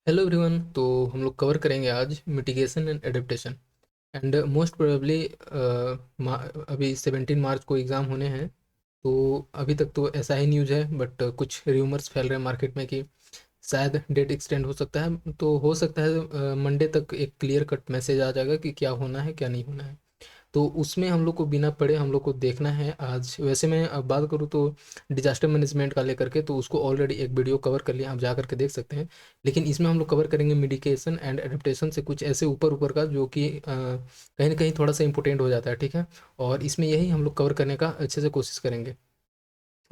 Hello everyone. तो हम लोग कवर करेंगे आज mitigation and adaptation and most probably अभी 17 मार्च को एग्ज़ाम होने हैं। तो अभी तक तो ऐसा ही न्यूज़ है, बट कुछ र्यूमर्स फैल रहे हैं मार्केट में कि शायद डेट एक्सटेंड हो सकता है। तो हो सकता है मंडे तक एक क्लियर कट मैसेज आ जाएगा कि क्या होना है क्या नहीं होना है। तो उसमें हम लोग को बिना पढ़े हम लोग को देखना है आज। वैसे मैं अब बात करूँ तो डिजास्टर मैनेजमेंट का लेकर के तो उसको ऑलरेडी एक वीडियो कवर कर लिया, आप जा करके देख सकते हैं। लेकिन इसमें हम लोग कवर करेंगे मिडिकेशन एंड एडेप्टेशन से कुछ ऐसे ऊपर ऊपर का जो कि कहीं ना कहीं थोड़ा सा इंपॉर्टेंट हो जाता है, ठीक है। और इसमें यही हम लोग कवर करने का अच्छे से कोशिश करेंगे।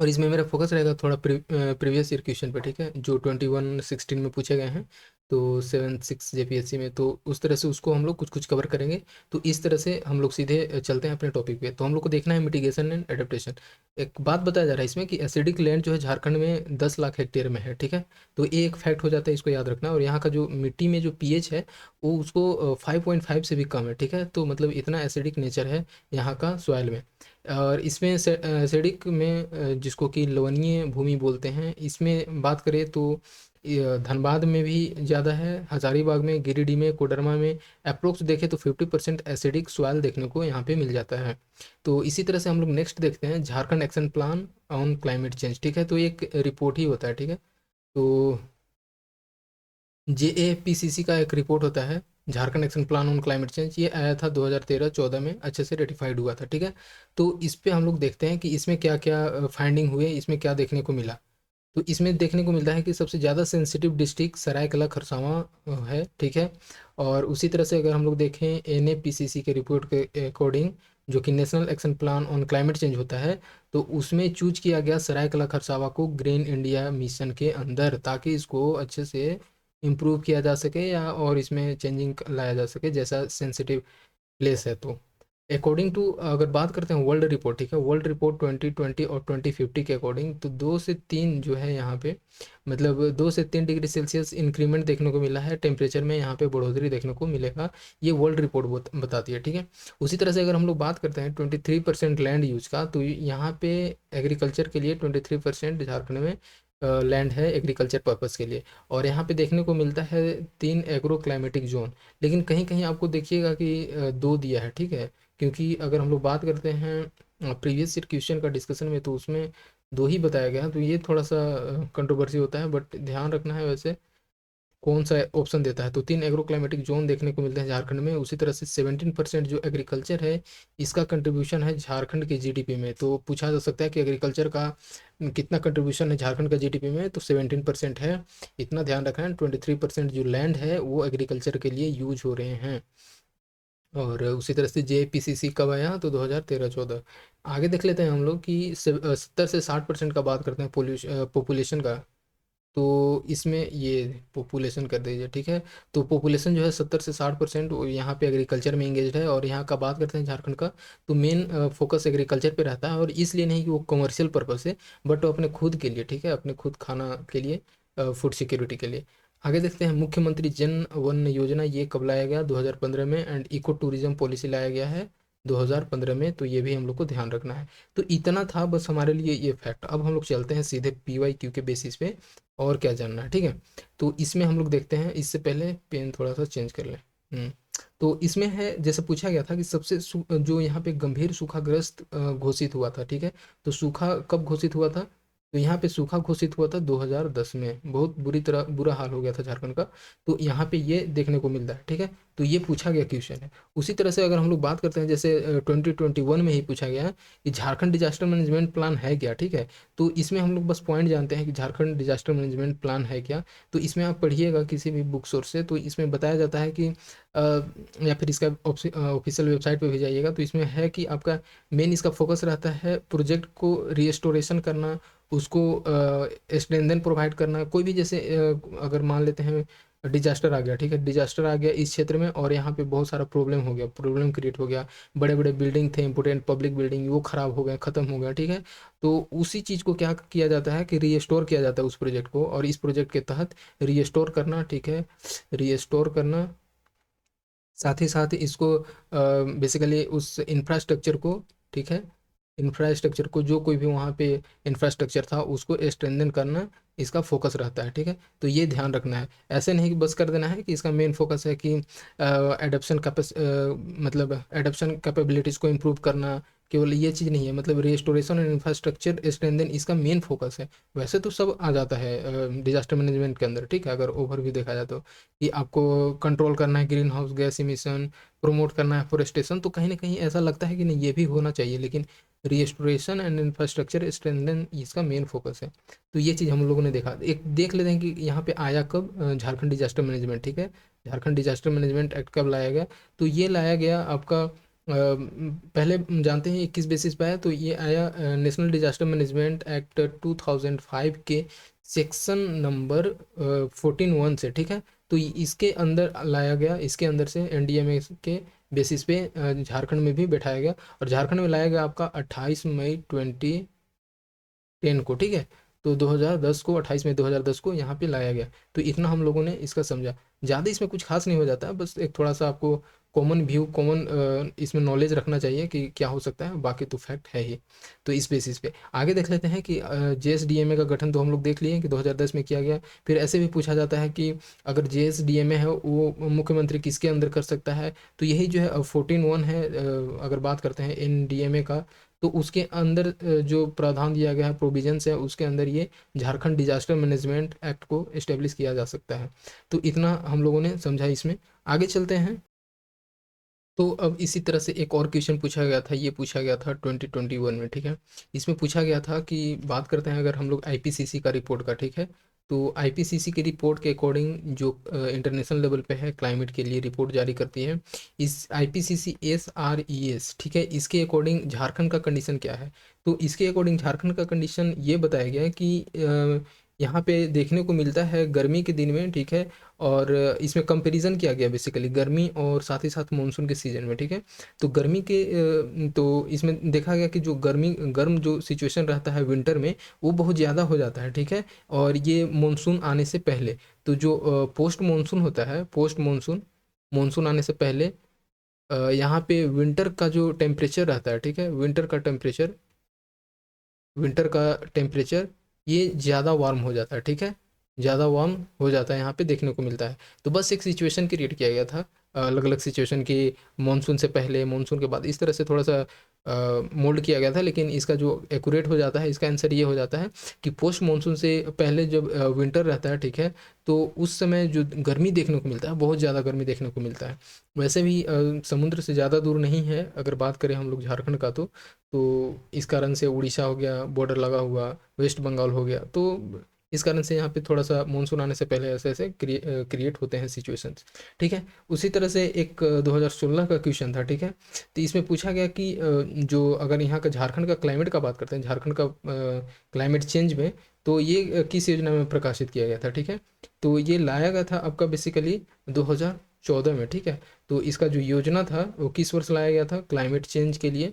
और इसमें मेरा फोकस रहेगा थोड़ा प्रीवियस ईयर क्वेश्चन पे, ठीक है, जो 21-16 में पूछे गए हैं। तो 7-6 जेपीएससी में, तो उस तरह से उसको हम लोग कुछ कुछ कवर करेंगे। तो इस तरह से हम लोग सीधे चलते हैं अपने टॉपिक पे। तो हम लोग को देखना है मिटिगेशन एंड एडेप्टेशन। एक बात बताया जा रहा है इसमें कि एसिडिक लैंड जो है झारखंड में 10 लाख हेक्टेयर में है, ठीक है। तो ये एक फैक्ट हो जाता है, इसको याद रखना। और यहाँ का जो मिट्टी में जो पीएच है वो उसको 5.5 से भी कम है, ठीक है। तो मतलब इतना एसिडिक नेचर है यहाँ का सॉइल में। और इसमें एसिडिक में जिसको कि लवणीय भूमि बोलते हैं, इसमें बात करें तो धनबाद में भी ज़्यादा है, हजारीबाग में, गिरिडीह में, कोडरमा में अप्रोक्स देखें तो 50% एसिडिक सॉइल देखने को यहाँ पे मिल जाता है। तो इसी तरह से हम लोग नेक्स्ट देखते हैं Jharkhand action plan on climate change, ठीक है। तो ये एक रिपोर्ट ही होता है, ठीक है। तो जेएपीसीसी का एक रिपोर्ट होता है, Jharkhand action plan on climate change. ये आया था 2013-14 में, अच्छे से रेटिफाइड हुआ था, ठीक है। तो इस पे हम लोग देखते हैं कि इसमें क्या क्या फाइंडिंग हुए, इसमें क्या देखने को मिला। तो इसमें देखने को मिलता है कि सबसे ज़्यादा सेंसिटिव डिस्ट्रिक्ट सरायकला खरसावां है, ठीक है। और उसी तरह से अगर हम लोग देखें एनएपीसीसी के रिपोर्ट के अकॉर्डिंग, जो कि national action plan on climate change होता है, तो उसमें चूज किया गया सरायकला खरसावां को ग्रीन इंडिया मिशन के अंदर, ताकि इसको अच्छे से इम्प्रूव किया जा सके या और इसमें चेंजिंग लाया जा सके, जैसा सेंसिटिव प्लेस है। तो अकॉर्डिंग टू, अगर बात करते हैं वर्ल्ड रिपोर्ट, ठीक है, वर्ल्ड रिपोर्ट 2020 और 2050 के अकॉर्डिंग, तो 2 से 3 जो है यहाँ पे, मतलब 2 से 3 डिग्री सेल्सियस इंक्रीमेंट देखने को मिला है, टेम्परेचर में यहाँ पे बढ़ोतरी देखने को मिलेगा। ये वर्ल्ड रिपोर्ट बताती है, ठीक है। उसी तरह से अगर हम लोग बात करते हैं 23% लैंड यूज का, तो यहाँ पे एग्रीकल्चर के लिए 23% झारखंड में लैंड है एग्रीकल्चर पर्पज़ के लिए। और यहाँ पे देखने को मिलता है 3 एग्रो क्लाइमेटिक जोन। लेकिन कहीं कहीं आपको देखिएगा कि 2 दिया है, ठीक है। क्योंकि अगर हम लोग बात करते हैं प्रीवियस ईयर क्वेश्चन का डिस्कशन में, तो उसमें 2 ही बताया गया है। तो ये थोड़ा सा कंट्रोवर्सी होता है, बट ध्यान रखना है वैसे कौन सा ऑप्शन देता है। तो 3 एग्रो क्लाइमेटिक जोन देखने को मिलते हैं झारखंड में। उसी तरह से 17% जो एग्रीकल्चर है, इसका कंट्रीब्यूशन है झारखंड के जीडीपी में। तो पूछा जा सकता है कि एग्रीकल्चर का कितना कंट्रीब्यूशन है झारखंड का जीडीपी में, तो 17% है। इतना ध्यान रखना है। 23% जो लैंड है वो एग्रीकल्चर के लिए यूज हो रहे हैं। और उसी तरह से जेपीसीसी कब आया, तो 2013-14। आगे देख लेते हैं हम लोग कि 70 से 60% का बात करते हैं पॉपुलेशन का। तो इसमें ये पॉपुलेशन कर दीजिए, ठीक है। तो पॉपुलेशन जो है 70 से 60% वो यहाँ पे एग्रीकल्चर में इंगेज है। और यहाँ का बात करते हैं झारखंड का, तो मेन फोकस एग्रीकल्चर पे रहता है। और इसलिए नहीं कि वो कमर्शियल पर्पस से, बट वो अपने खुद के लिए, ठीक है, अपने खुद खाना के लिए, फूड सिक्योरिटी के लिए। आगे देखते हैं मुख्यमंत्री जन वन योजना, ये कब लाया गया, 2015 में। एंड इको टूरिज्म पॉलिसी लाया गया है 2015 में। तो ये भी हम लोग को ध्यान रखना है। तो इतना था बस हमारे लिए ये फैक्ट। अब हम लोग चलते हैं सीधे पीवाई क्यू के बेसिस पे, और क्या जानना है, ठीक है। तो इसमें हम लोग देखते हैं, इससे पहले पेन थोड़ा सा चेंज कर लें। तो इसमें है, जैसे पूछा गया था कि जो यहाँ पे गंभीर सूखाग्रस्त घोषित हुआ था, ठीक है। तो सूखा कब घोषित हुआ था, तो यहाँ पे सूखा घोषित हुआ था 2010 में। बहुत बुरा हाल हो गया था झारखंड का। तो यहाँ पे ये देखने को मिलता है, ठीक है। तो ये पूछा गया क्वेश्चन है। उसी तरह से अगर हम लोग बात करते हैं, जैसे 2021 में ही पूछा गया है कि झारखंड डिजास्टर मैनेजमेंट प्लान है क्या, ठीक है। तो इसमें हम लोग बस पॉइंट जानते हैं कि झारखंड डिजास्टर मैनेजमेंट प्लान है क्या। तो इसमें आप पढ़िएगा किसी भी बुक सोर्स से, तो इसमें बताया जाता है कि या फिर इसका ऑफिशियल वेबसाइट पे भी जाइएगा, तो इसमें है कि आपका मेन इसका फोकस रहता है प्रोजेक्ट को रिस्टोरेशन करना, उसको स्ट्रेंथन प्रोवाइड करना। कोई भी जैसे अगर मान लेते हैं डिजास्टर आ गया, ठीक है, डिजास्टर आ गया इस क्षेत्र में, और यहाँ पे बहुत सारा प्रॉब्लम हो गया, प्रॉब्लम क्रिएट हो गया। बड़े बड़े बिल्डिंग थे, इंपोर्टेंट पब्लिक बिल्डिंग, वो खराब हो गए, खत्म हो गया, ठीक है। तो उसी चीज़ को क्या किया जाता है कि रीस्टोर किया जाता है उस प्रोजेक्ट को, और इस प्रोजेक्ट के तहत रीस्टोर करना, ठीक है, रीस्टोर करना। साथ ही साथ इसको बेसिकली उस इंफ्रास्ट्रक्चर को, ठीक है, इंफ्रास्ट्रक्चर को, जो कोई भी वहाँ पे इंफ्रास्ट्रक्चर था उसको स्ट्रेंथन करना इसका फोकस रहता है, ठीक है। तो ये ध्यान रखना है, ऐसे नहीं कि बस कर देना है कि इसका मेन फोकस है कि एडप्शन मतलब एडप्शन कैपेबिलिटीज़ को इम्प्रूव करना, केवल ये चीज़ नहीं है, मतलब रिस्टोरेशन एंड इंफ्रास्ट्रक्चर स्ट्रेंथन इसका मेन फोकस है। वैसे तो सब आ जाता है डिजास्टर मैनेजमेंट के अंदर, ठीक है, अगर ओवरव्यू देखा जाए तो, कि आपको कंट्रोल करना है green house gas emission, promote करना है फोरेस्टेशन, तो कहीं ना कहीं ऐसा लगता है कि नहीं ये भी होना चाहिए, लेकिन रिस्टोरेशन एंड इंफ्रास्ट्रक्चर स्ट्रेंथन इसका मेन फोकस है। तो ये चीज़ हम लोगों ने देखा, एक देख लेते हैं कि यहाँ पे आया कब झारखंड डिजास्टर मैनेजमेंट, ठीक है। झारखंड डिजास्टर मैनेजमेंट एक्ट कब लाया गया, तो ये लाया गया आपका पहले जानते हैं किस बेसिस पे आया, तो ये आया नेशनल डिजास्टर मैनेजमेंट एक्ट 2005 के सेक्शन नंबर 14(1) से, ठीक है। तो इसके अंदर लाया गया, इसके अंदर से एनडीएमए के बेसिस पे झारखंड में भी बैठाया गया, और झारखंड में लाया गया आपका 28 मई 2010 को, ठीक है। तो 2010 को, 28 मई 2010 को यहाँ पे लाया गया। तो इतना हम लोगों ने इसका समझा, ज़्यादा इसमें कुछ खास नहीं हो जाता है, बस एक थोड़ा सा आपको कॉमन व्यू, कॉमन इसमें नॉलेज रखना चाहिए कि क्या हो सकता है, बाकी तो फैक्ट है ही। तो इस बेसिस पे आगे देख लेते हैं कि जेएसडीएमए का गठन तो हम लोग देख लिए कि 2010 में किया गया। फिर ऐसे भी पूछा जाता है कि अगर जेएसडीएमए है वो मुख्यमंत्री किसके अंदर कर सकता है, तो यही जो है 14(1) है, अगर बात करते हैं एनडीएमए का, तो उसके अंदर जो प्रावधान दिया गया है, प्रोविजंस है, उसके अंदर ये झारखंड डिजास्टर मैनेजमेंट एक्ट को इस्टेब्लिश किया जा सकता है। तो इतना हम लोगों ने समझा इसमें। आगे चलते हैं। तो अब इसी तरह से एक और क्वेश्चन पूछा गया था, ये पूछा गया था 2021 में, ठीक है। इसमें पूछा गया था कि बात करते हैं अगर हम लोग आईपीसीसी का रिपोर्ट का, ठीक है। तो आईपीसीसी की रिपोर्ट के अकॉर्डिंग जो इंटरनेशनल लेवल पे है क्लाइमेट के लिए रिपोर्ट जारी करती है, इस आईपीसीसी SRES, ठीक है, इसके अकॉर्डिंग झारखंड का कंडीशन क्या है। तो इसके अकॉर्डिंग झारखंड का कंडीशन ये बताया गया है कि यहाँ पे देखने को मिलता है गर्मी के दिन में, ठीक है, और इसमें कंपैरिजन किया गया बेसिकली गर्मी और साथ ही साथ मानसून के सीजन में, ठीक है। तो गर्मी के तो इसमें देखा गया कि जो गर्म जो सिचुएशन रहता है विंटर में, वो बहुत ज़्यादा हो जाता है, ठीक है। और ये मानसून आने से पहले, तो जो पोस्ट मानसून होता है, पोस्ट मानसून, मानसून आने से पहले यहाँ पे विंटर का जो टेम्परेचर रहता है, ठीक है, विंटर का टेम्परेचर ये ज़्यादा वार्म हो जाता है, ठीक है, ज़्यादा वार्म हो जाता है, यहाँ पे देखने को मिलता है। तो बस एक सिचुएशन क्रिएट किया गया था, अलग अलग सिचुएशन की, मानसून से पहले, मानसून के बाद, इस तरह से थोड़ा सा मोल्ड किया गया था। लेकिन इसका जो एक्यूरेट हो जाता है, इसका आंसर ये हो जाता है कि पोस्ट मानसून से पहले जब विंटर रहता है, ठीक है, तो उस समय जो गर्मी देखने को मिलता है, बहुत ज़्यादा गर्मी देखने को मिलता है। वैसे भी समुद्र से ज़्यादा दूर नहीं है अगर बात करें हम लोग झारखंड का, तो इस कारण से उड़ीसा हो गया, बॉर्डर लगा हुआ, वेस्ट बंगाल हो गया, तो इस कारण से यहाँ पे थोड़ा सा मानसून आने से पहले ऐसे ऐसे क्रिएट होते हैं सिचुएशंस, ठीक है। उसी तरह से एक 2016 का क्वेश्चन था, ठीक है। तो इसमें पूछा गया कि जो अगर यहाँ का झारखंड का क्लाइमेट का बात करते हैं, झारखंड का क्लाइमेट चेंज में, तो ये किस योजना में प्रकाशित किया गया था, ठीक है। तो ये लाया गया था आपका बेसिकली 2014 में, ठीक है। तो इसका जो योजना था वो किस वर्ष लाया गया था, क्लाइमेट चेंज के लिए,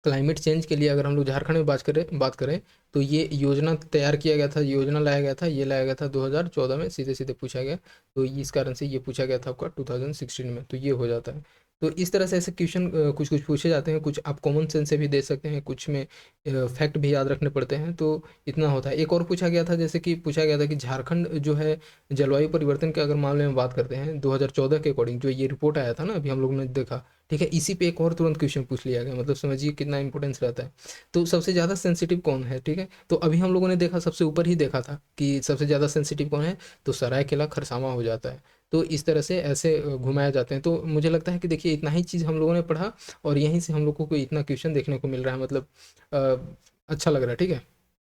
क्लाइमेट चेंज के लिए अगर हम लोग झारखंड में बात करें, तो ये योजना तैयार किया गया था, योजना लाया गया था, ये लाया गया था 2014 में, सीधे सीधे पूछा गया। तो इस कारण से ये पूछा गया था आपका 2016 में, तो ये हो जाता है। तो इस तरह से ऐसे क्वेश्चन कुछ कुछ पूछे जाते हैं, कुछ आप कॉमन सेंस से भी दे सकते हैं, कुछ में फैक्ट भी याद रखने पड़ते हैं, तो इतना होता है। एक और पूछा गया था, जैसे कि पूछा गया था कि झारखंड जो है जलवायु परिवर्तन के अगर मामले में बात करते हैं 2014 के अकॉर्डिंग, जो ये रिपोर्ट आया था ना अभी हम लोग ने देखा, ठीक है, इसी पे एक और तुरंत क्वेश्चन पूछ लिया गया, मतलब समझिए कितना इंपॉर्टेंस रहता है। तो सबसे ज़्यादा सेंसिटिव कौन है, ठीक है, तो अभी हम लोगों ने देखा सबसे ऊपर ही देखा था कि सबसे ज़्यादा सेंसिटिव कौन है, तो सरायकेला खरसावां हो जाता है। तो इस तरह से ऐसे घुमाए जाते हैं। तो मुझे लगता है कि देखिए इतना ही चीज़ हम लोगों ने पढ़ा, और यहीं से हम लोगों को इतना क्वेश्चन देखने को मिल रहा है, मतलब अच्छा लग रहा है, ठीक है।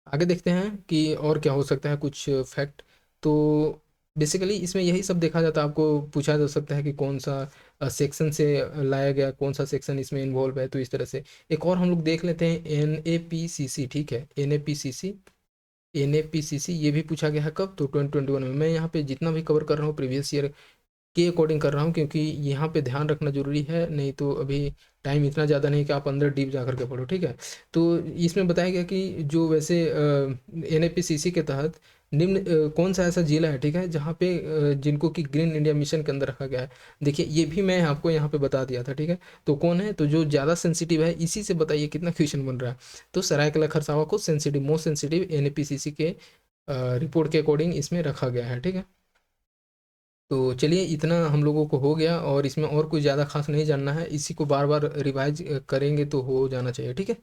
आगे देखते हैं कि और क्या हो सकता है, कुछ फैक्ट। तो बेसिकली इसमें यही सब देखा जाता है, आपको पूछा जा सकता है कि कौन सा सेक्शन से लाया गया, कौन सा सेक्शन इसमें इन्वॉल्व है, तो इस तरह से। एक और हम लोग देख लेते हैं NAPCC, ठीक है, NAPCC ये भी पूछा गया है कब, तो 2021 में। मैं यहाँ पे जितना भी कवर कर रहा हूँ प्रीवियस ईयर के अकॉर्डिंग कर रहा हूँ, क्योंकि यहाँ पे ध्यान रखना जरूरी है, नहीं तो अभी टाइम इतना ज़्यादा नहीं कि आप अंदर डीप जा करके पढ़ो, ठीक है। तो इसमें बताया गया कि जो वैसे NAPCC के तहत निम्न कौन सा ऐसा जिला है, ठीक है, जहाँ पे जिनको कि ग्रीन इंडिया मिशन के अंदर रखा गया है। देखिए ये भी मैं आपको यहाँ पे बता दिया था, ठीक है। तो कौन है, तो जो ज़्यादा सेंसिटिव है, इसी से बताइए कितना क्वेश्चन बन रहा है। तो सरायकेला खरसावां को सेंसिटिव, मोस्ट सेंसिटिव एनएपीसीसी के रिपोर्ट के अकॉर्डिंग इसमें रखा गया है, ठीक है। तो चलिए इतना हम लोगों को हो गया, और इसमें और कुछ ज़्यादा खास नहीं जानना है, इसी को बार बार रिवाइज करेंगे तो हो जाना चाहिए, ठीक है।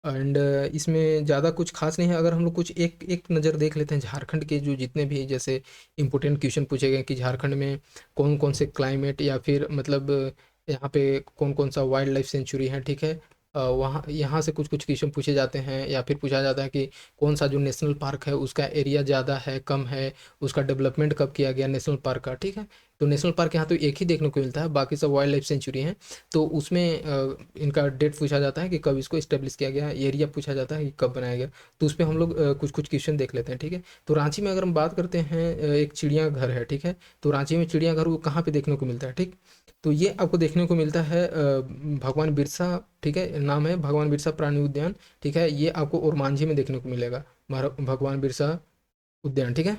एंड इसमें ज़्यादा कुछ खास नहीं है। अगर हम लोग कुछ एक एक नज़र देख लेते हैं झारखंड के जो जितने भी जैसे इंपॉर्टेंट क्वेश्चन पूछे गए कि झारखंड में कौन कौन से क्लाइमेट या फिर मतलब यहाँ पे कौन कौन सा वाइल्ड लाइफ सेंचुरी है, ठीक है। वहाँ यहाँ से कुछ कुछ क्वेश्चन पूछे जाते हैं, या फिर पूछा जाता है कि कौन सा जो नेशनल पार्क है उसका एरिया ज़्यादा है कम है, उसका डेवलपमेंट कब किया गया नेशनल पार्क का, ठीक है। तो नेशनल पार्क यहाँ तो एक ही देखने को मिलता है, बाकी सब वाइल्ड लाइफ सेंचुरी हैं। तो उसमें इनका डेट पूछा जाता है कि कब इसको इस्टेब्लिश किया गया, एरिया पूछा जाता है कि कब बनाया गया। तो उस पर हम लोग कुछ कुछ क्वेश्चन देख लेते हैं, ठीक है। तो रांची में अगर हम बात करते हैं, एक चिड़ियाघर है, ठीक है। तो रांची में चिड़ियाघर वो कहाँ पे देखने को मिलता है, ठीक। तो ये आपको देखने को मिलता है भगवान बिरसा, ठीक है, नाम है भगवान बिरसा प्राणी उद्यान, ठीक है। ये आपको ओरमांझी में देखने को मिलेगा, भगवान बिरसा उद्यान, ठीक है।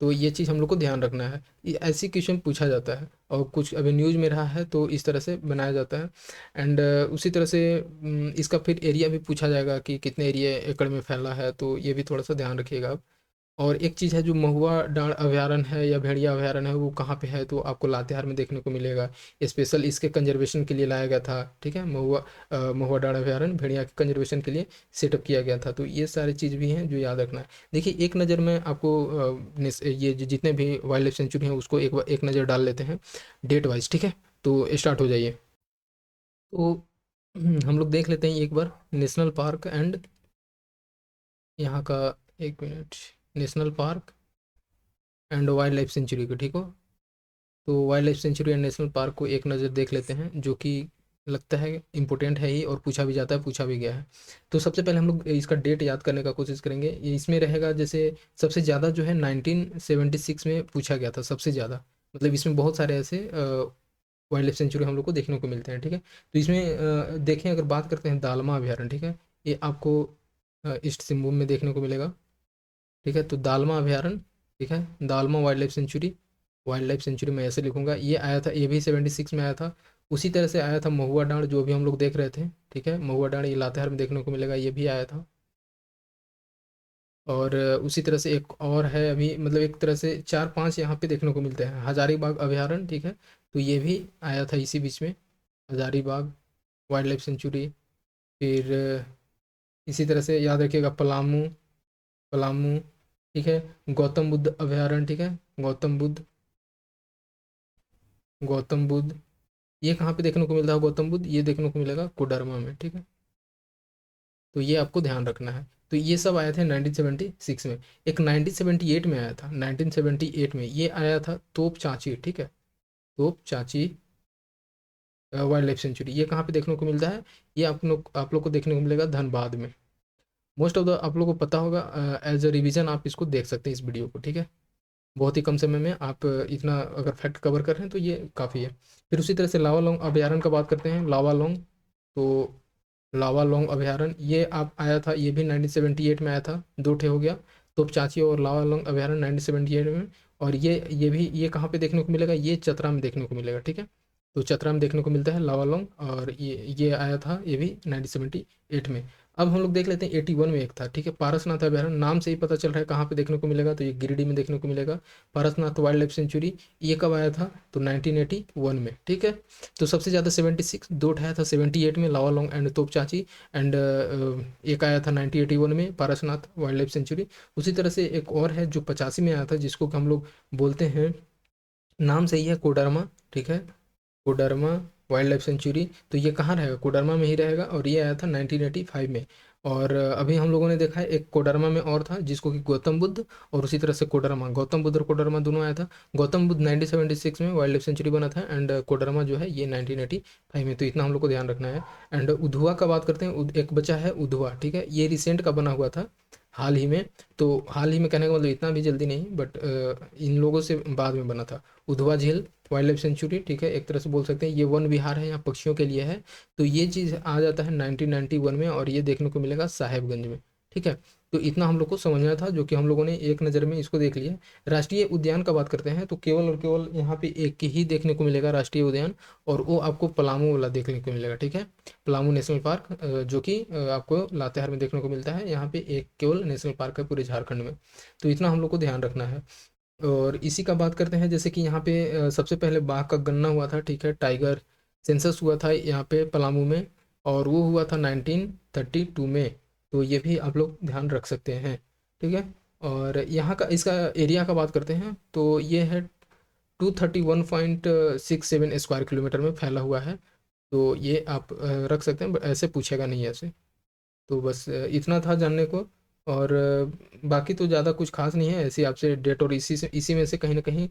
तो ये चीज़ हम लोग को ध्यान रखना है, ये ऐसी क्वेश्चन पूछा जाता है, और कुछ अभी न्यूज़ में रहा है तो इस तरह से बनाया जाता है। एंड उसी तरह से इसका फिर एरिया भी पूछा जाएगा कि कितने एरिया एकड़ में फैला है, तो ये भी थोड़ा सा ध्यान रखिएगा आप। और एक चीज़ है जो महुआ डांड़ अभयारण्य है या भेड़िया अभयारण्य है, वो कहाँ पे है, तो आपको लातेहार में देखने को मिलेगा। स्पेशल इसके कंजर्वेशन के लिए लाया गया था, ठीक है। महुआ डांड़ अभयारण्य भेड़िया के कंजर्वेशन के लिए सेटअप किया गया था। तो ये सारी चीज़ भी हैं जो याद रखना है। देखिए एक नज़र में आपको ये जितने भी वाइल्ड लाइफ सेंचुरी हैं उसको एक नज़र डाल लेते हैं डेट वाइज, ठीक है। तो स्टार्ट हो जाइए। तो हम लोग देख लेते हैं एक बार नेशनल पार्क एंड यहाँ का, एक minute, national park and wild life sanctuary को, ठीक हो। तो wild life sanctuary and national park को एक नज़र देख लेते हैं, जो कि लगता है इम्पोर्टेंट है ही, और पूछा भी जाता है, पूछा भी गया है। तो सबसे पहले हम लोग इसका डेट याद करने का कोशिश करेंगे। ये इसमें रहेगा जैसे सबसे ज़्यादा जो है 1976 में पूछा गया था सबसे ज़्यादा। मतलब इसमें बहुत सारे ऐसे वाइल्ड लाइफ सेंचुरी हम लोग को देखने को मिलते हैं, ठीक है। तो इसमें देखें अगर बात करते हैं दालमा अभयारण्य, ठीक है। ये आपको ईस्ट सिंहभूम में देखने को मिलेगा, ठीक है। तो दालमा अभयारण्य, ठीक है, dalma wild life sanctuary, wild life sanctuary में ऐसे लिखूंगा। ये आया था, ये भी 76 में आया था। उसी तरह से आया था महुआ डांड़, जो अभी हम लोग देख रहे थे, ठीक है। महुआ डांड़ ये लातेहार में देखने को मिलेगा, ये भी आया था। और उसी तरह से एक और है अभी, मतलब एक तरह से चार पांच यहाँ पे देखने को मिलते हैं, हजारीबाग अभयारण्य, ठीक है। तो ये भी आया था इसी बीच में, हजारीबाग वाइल्ड लाइफ सेंचुरी। फिर इसी तरह से याद रखिएगा पलामू, पलामू, ठीक है। गौतम बुद्ध अभयारण्य, ठीक है, गौतम बुद्ध, गौतम बुद्ध। ये कहाँ पे देखने को मिलता है गौतम बुद्ध, ये देखने को मिलेगा कोडरमा में, ठीक है। तो ये आपको ध्यान रखना है। तो ये सब आए थे 1976 में। एक 1978 में आया था, 1978 में ये आया था तोप चांची, ठीक है, तोप चांची वाइल्ड लाइफ सेंचुरी। ये कहाँ पे देखने को मिलता है, ये आप लोग को देखने को मिलेगा धनबाद में। मोस्ट ऑफ द आप लोग को पता होगा, एज अ रिवीजन आप इसको देख सकते हैं इस वीडियो को, ठीक है। बहुत ही कम समय में आप इतना अगर फैक्ट कवर कर रहे हैं तो ये काफ़ी है। फिर उसी तरह से लावा लोंग अभयारण्य का बात करते हैं, लावा लोंग। तो लावा लोंग अभयारण्य ये आप आया था, ये भी 1978 में आया था, दो ठे हो गया, तोप चाची और लावा लोंग अभयारण्य 1978 में। और ये भी, ये कहाँ पे देखने को मिलेगा, ये चतरा में देखने को मिलेगा, ठीक है। तो चतरा में देखने को मिलता है लावा लोंग, और ये आया था ये भी 1978 में। अब हम लोग देख लेते हैं 81 में एक था, ठीक है, पारसनाथ अभयारण्य, नाम से ही पता चल रहा है कहाँ पे देखने को मिलेगा, तो ये गिरिडीह में देखने को मिलेगा। पारसनाथ वाइल्ड लाइफ सेंचुरी, ये कब आया था, तो 1981 में, ठीक है। तो सबसे ज़्यादा 76 दो उठाया था 78 में लावा लोंग एंड तोपचाची, एंड एक आया था 1981 में पारसनाथ वाइल्ड लाइफ सेंचुरी। उसी तरह से एक और है जो 85 में आया था, जिसको कि हम लोग बोलते हैं, नाम सही है कोडरमा, ठीक है, कोडरमा वाइल्ड लाइफ सेंचुरी। तो ये कहाँ रहेगा, कोडरमा में ही रहेगा, और ये आया था 1985 में। और अभी हम लोगों ने देखा है एक कोडरमा में और था, जिसको कि गौतम बुद्ध, और उसी तरह से कोडरमा, गौतम बुद्ध और कोडरमा दोनों आया था। गौतम बुद्ध 1976 में वाइल्ड लाइफ सेंचुरी बना था, एंड कोडरमा जो है ये 1985 में। तो इतना हम लोग को ध्यान रखना है। एंड उधवा का बात करते हैं, एक बचा है उधवा, ठीक है, ये रिसेंट का बना हुआ था, हाल ही में। तो हाल ही में कहने का मतलब इतना भी जल्दी नहीं, बट इन लोगों से बाद में बना था। उधवा झील वाइल्ड लाइफ सेंचुरी, ठीक है, एक तरह से बोल सकते हैं ये वन विहार है, यहाँ पक्षियों के लिए है। तो ये चीज़ आ जाता है 1991 में, और ये देखने को मिलेगा साहेबगंज में, ठीक है। तो इतना हम लोग को समझना था, जो कि हम लोगों ने एक नज़र में इसको देख लिया। राष्ट्रीय उद्यान का बात करते हैं तो केवल और केवल यहाँ पे एक ही देखने को मिलेगा राष्ट्रीय उद्यान, और वो आपको पलामू वाला देखने को मिलेगा, ठीक है। पलामू नेशनल पार्क, जो कि आपको लातेहार में देखने को मिलता है। यहाँ पे एक केवल नेशनल पार्क है पूरे झारखंड में। तो इतना हम लोग को ध्यान रखना है। और इसी का बात करते हैं, जैसे कि यहाँ पे सबसे पहले बाघ का गणना हुआ था, ठीक है। टाइगर सेंसस हुआ था यहाँ पे पलामू में, और वो हुआ था 1932 में। तो ये भी आप लोग ध्यान रख सकते हैं, ठीक है। और यहाँ का इसका एरिया का बात करते हैं तो ये है 231.67 स्क्वायर किलोमीटर में फैला हुआ है। तो ये आप रख सकते हैं, ऐसे पूछेगा नहीं ऐसे। तो बस इतना था जानने को। और बाकी तो ज़्यादा कुछ खास नहीं है, ऐसे आपसे डेट और इसी में से कहीं ना कहीं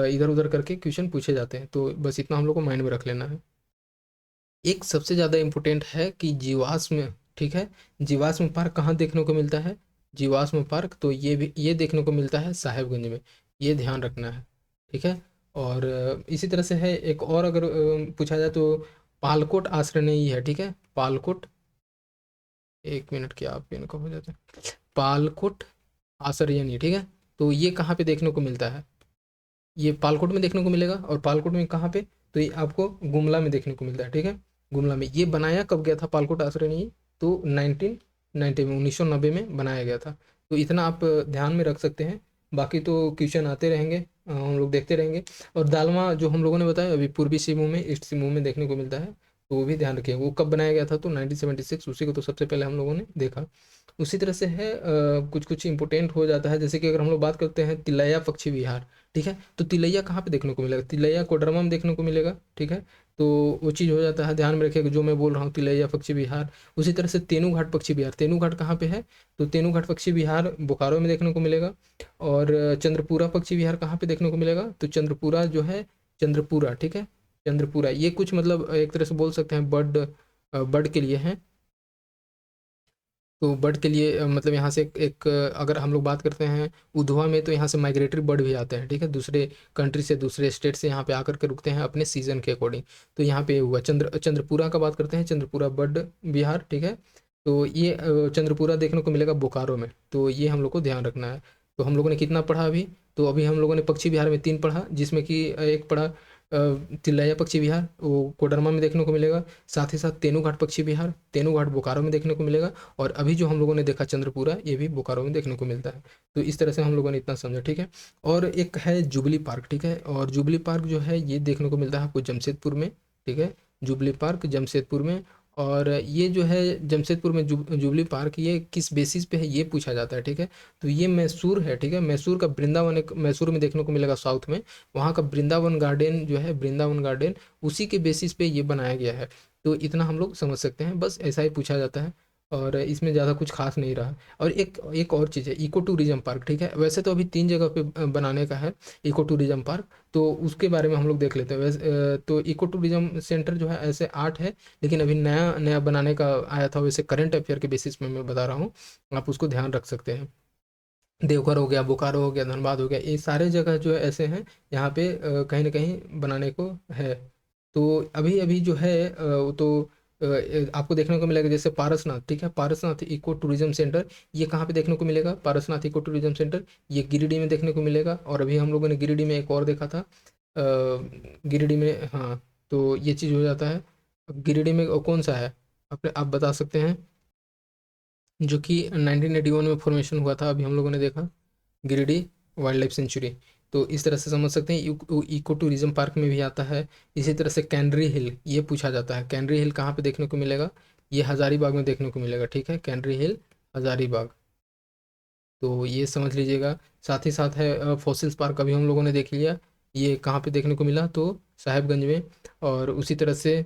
इधर उधर करके क्वेश्चन पूछे जाते हैं। तो बस इतना हम लोग को माइंड में रख लेना है। एक सबसे ज़्यादा इम्पोर्टेंट है कि जीवाश्म, ठीक है। जीवाश्म पार्क कहाँ देखने को मिलता है? जीवाश्म पार्क तो ये भी ये देखने को मिलता है साहेबगंज में। ये ध्यान रखना है, ठीक है। और इसी तरह से है एक और, अगर पूछा जाए तो पालकोट आश्रयनी है, ठीक है। पालकोट, एक मिनट क्या आप पेन का हो जाता है। पालकोट आश्रयनी, ठीक है। तो ये कहाँ पे देखने को मिलता है? ये पालकोट में देखने को मिलेगा। और पालकोट में कहाँ पे? तो ये आपको गुमला में देखने को मिलता है, ठीक है। गुमला में। ये बनाया कब गया था पालकोट आश्रयनी? तो 1990 में, 1990 में बनाया गया था। तो इतना आप ध्यान में रख सकते हैं। बाकी तो क्वेश्चन आते रहेंगे, हम लोग देखते रहेंगे। और दालमा जो हम लोगों ने बताया अभी, पूर्वी सिंहभूम में, ईस्ट सिंहभूम में देखने को मिलता है। तो वो भी ध्यान रखिए, वो कब बनाया गया था? तो 1976, उसी को तो सबसे पहले हम लोगों ने देखा। उसी तरह से है कुछ कुछ इंपॉर्टेंट हो जाता है, जैसे कि अगर हम लोग बात करते हैं तिलैया पक्षी विहार, ठीक है। तो तिलैया कहाँ पे देखने को मिलेगा? तिलैया कोडरमा में देखने को मिलेगा, ठीक है। तो वो चीज़ हो जाता है, ध्यान में रखिएगा जो मैं बोल रहा हूँ, तिलैया पक्षी विहार। उसी तरह से तेनूघाट पक्षी विहार, तेनूघाट कहाँ पे है? तो तेनूघाट पक्षी विहार बोकारो में देखने को मिलेगा। और चंद्रपुरा पक्षी विहार कहाँ पे देखने को मिलेगा? तो चंद्रपुरा जो है, चंद्रपुरा, ठीक है। चंद्रपुरा ये कुछ मतलब एक तरह से बोल सकते हैं बर्ड, बर्ड के लिए है। तो बर्ड के लिए मतलब यहाँ से अगर हम लोग बात करते हैं उधवा में, तो यहाँ से माइग्रेटरी बर्ड भी आते हैं, ठीक है। दूसरे कंट्री से, दूसरे स्टेट से यहाँ पे आकर के रुकते हैं अपने सीजन के अकॉर्डिंग। तो यहाँ पे हुआ चंद्रपुरा का बात करते हैं, चंद्रपुरा बर्ड विहार, ठीक है। तो ये चंद्रपुरा देखने को मिलेगा बोकारो में। तो ये हम लोग को ध्यान रखना है। तो हम लोगों ने कितना पढ़ा अभी? तो अभी हम लोगों ने पक्षी विहार में 3 पढ़ा, जिसमें कि एक पढ़ा तिलैया पक्षी विहार, वो कोडरमा में देखने को मिलेगा। साथ ही साथ तेनूघाट पक्षी विहार, तेनूघाट बोकारो में देखने को मिलेगा। और अभी जो हम लोगों ने देखा चंद्रपुरा, ये भी बोकारो में देखने को मिलता है। तो इस तरह से हम लोगों ने इतना समझा, ठीक है। और एक है जुबली पार्क, ठीक है। और जुबली पार्क जो है ये देखने को मिलता है आपको जमशेदपुर में, ठीक है। जुबली पार्क जमशेदपुर में। और ये जो है जमशेदपुर में जुबली पार्क, ये किस बेसिस पे है ये पूछा जाता है, ठीक है। तो ये मैसूर है, ठीक है। मैसूर का वृंदावन एक मैसूर में देखने को मिलेगा साउथ में। वहाँ का वृंदावन गार्डन जो है, वृंदावन गार्डन, उसी के बेसिस पे ये बनाया गया है। तो इतना हम लोग समझ सकते हैं, बस ऐसा ही पूछा जाता है। और इसमें ज़्यादा कुछ खास नहीं रहा। और एक एक और चीज़ है, इको टूरिज्म पार्क, ठीक है। वैसे तो अभी 3 जगह पे बनाने का है इको टूरिज्म पार्क। तो उसके बारे में हम लोग देख लेते हैं। वैसे तो इको टूरिज्म सेंटर जो है ऐसे 8 है, लेकिन अभी नया नया बनाने का आया था। वैसे करंट अफेयर के बेसिस में मैं बता रहा हूँ, आप उसको ध्यान रख सकते हैं। देवघर हो गया, बोकारो हो गया, धनबाद हो गया, ये सारे जगह जो है ऐसे हैं, यहाँ पे कहीं ना कहीं बनाने को है। तो अभी अभी जो है वो तो आपको देखने को मिलेगा, जैसे पारसनाथ, ठीक है। पारसनाथ इको टूरिज्म सेंटर, ये कहाँ पे देखने को मिलेगा? पारसनाथ इको टूरिज्म सेंटर ये गिरिडीह में देखने को मिलेगा। और अभी हम लोगों ने गिरिडीह में एक और देखा था, गिरिडीह में, हाँ। तो ये चीज़ हो जाता है। गिरिडीह में कौन सा है, आप बता सकते हैं? जो कि 1981 में फॉर्मेशन हुआ था, अभी हम लोगों ने देखा, गिरिडीह वाइल्ड लाइफ सेंचुरी। तो इस तरह से समझ सकते हैं, इको टूरिज्म पार्क में भी आता है। इसी तरह से कैनरी हिल, ये पूछा जाता है, कैनरी हिल कहाँ पे देखने को मिलेगा? ये हजारीबाग में देखने को मिलेगा, ठीक है। कैनरी हिल, हजारीबाग। तो ये समझ लीजिएगा। साथ ही साथ है फॉसिल्स पार्क, अभी हम लोगों ने देख लिया। ये कहाँ पे देखने को मिला? तो साहेबगंज में। और उसी तरह से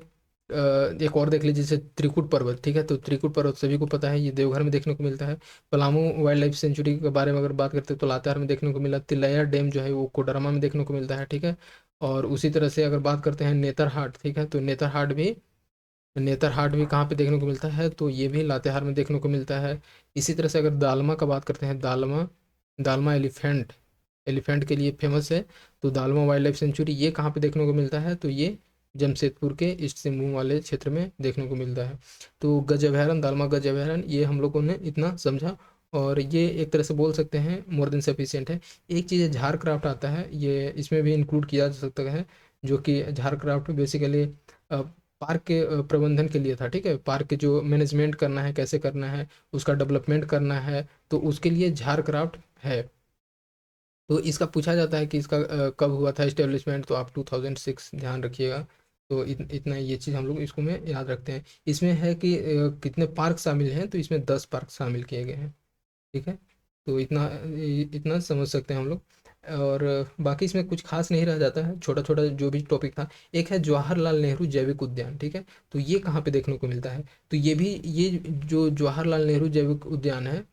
एक और देख लीजिए, जैसे त्रिकुट पर्वत, ठीक है। तो त्रिकुट पर्वत सभी को पता है, ये देवघर में देखने को मिलता है। पलामू वाइल्ड लाइफ सेंचुरी के बारे में अगर बात करते हैं तो लातेहार में देखने को मिला। तिलैया डैम जो है वो कोडरमा में देखने को मिलता है, ठीक है। और उसी तरह से अगर बात करते हैं नेतरहाट, ठीक है। तो नेतरहाट भी कहाँ पे देखने को मिलता है? तो ये भी लातेहार में देखने को मिलता है। इसी तरह से अगर दालमा का बात करते हैं, दालमा, दालमा एलिफेंट, एलिफेंट के लिए फेमस है। तो दालमा वाइल्ड लाइफ सेंचुरी ये कहाँ पे देखने को मिलता है? तो ये जमशेदपुर के ईस्ट सिंहभूम वाले क्षेत्र में देखने को मिलता है। तो गज अभयारण्य, दालमा गज अभयारण्य, ये हम लोगों ने इतना समझा, और ये एक तरह से बोल सकते हैं मोर देन सफिशिएंट है। एक चीज़ है झार क्राफ्ट आता है, ये इसमें भी इंक्लूड किया जा सकता है, जो कि झार क्राफ्ट बेसिकली पार्क के प्रबंधन के लिए था। ठीक है, पार्क के जो मैनेजमेंट करना है, कैसे करना है, उसका डेवलपमेंट करना है, तो उसके लिए झार क्राफ्ट है। तो इसका पूछा जाता है कि इसका कब हुआ था इस्टेब्लिशमेंट, तो आप 2006 ध्यान रखिएगा। तो इतना ये चीज़ हम लोग इसको में याद रखते हैं। इसमें है कि कितने पार्क शामिल हैं, तो इसमें 10 पार्क शामिल किए गए हैं। ठीक है, तो इतना समझ सकते हैं हम लोग। और बाकी इसमें कुछ खास नहीं रह जाता है, छोटा छोटा जो भी टॉपिक था। एक है जवाहरलाल नेहरू जैविक उद्यान। ठीक है, तो ये कहाँ पे देखने को मिलता है, तो ये जो जवाहरलाल नेहरू जैविक उद्यान है,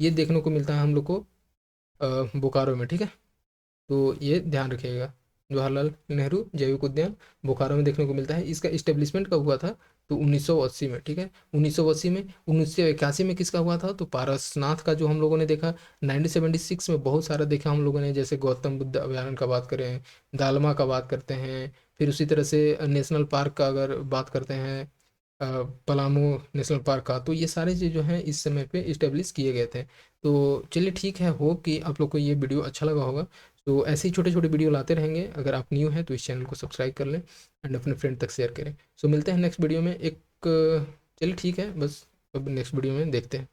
ये देखने को मिलता है हम लोग को बोकारो में। ठीक है, तो ये ध्यान रखिएगा, जवाहरलाल नेहरू जैविक उद्यान बोकारो में देखने को मिलता है। इसका इस्टेब्लिशमेंट कब हुआ था, तो 1980 में। ठीक है, 1980 में। 1981 में किसका हुआ था, तो पारसनाथ का, जो हम लोगों ने देखा। 1976 में बहुत सारा देखा हम लोगों ने, जैसे गौतम बुद्ध अभयारण्य का बात करें, दालमा का बात करते हैं, फिर उसी तरह से नेशनल पार्क का अगर बात करते हैं, अ, पलामू नेशनल पार्क का, तो ये सारे चीज़ जो हैं इस समय पे इस्टेब्लिश किए गए थे। तो चलिए ठीक है, होप कि आप लोग को ये वीडियो अच्छा लगा होगा। तो ऐसे ही छोटे छोटे वीडियो लाते रहेंगे। अगर आप न्यू हैं तो इस चैनल को सब्सक्राइब कर लें एंड अपने फ्रेंड तक शेयर करें। सो मिलते हैं नेक्स्ट वीडियो में। चलिए ठीक है, बस अब नेक्स्ट वीडियो में देखते हैं।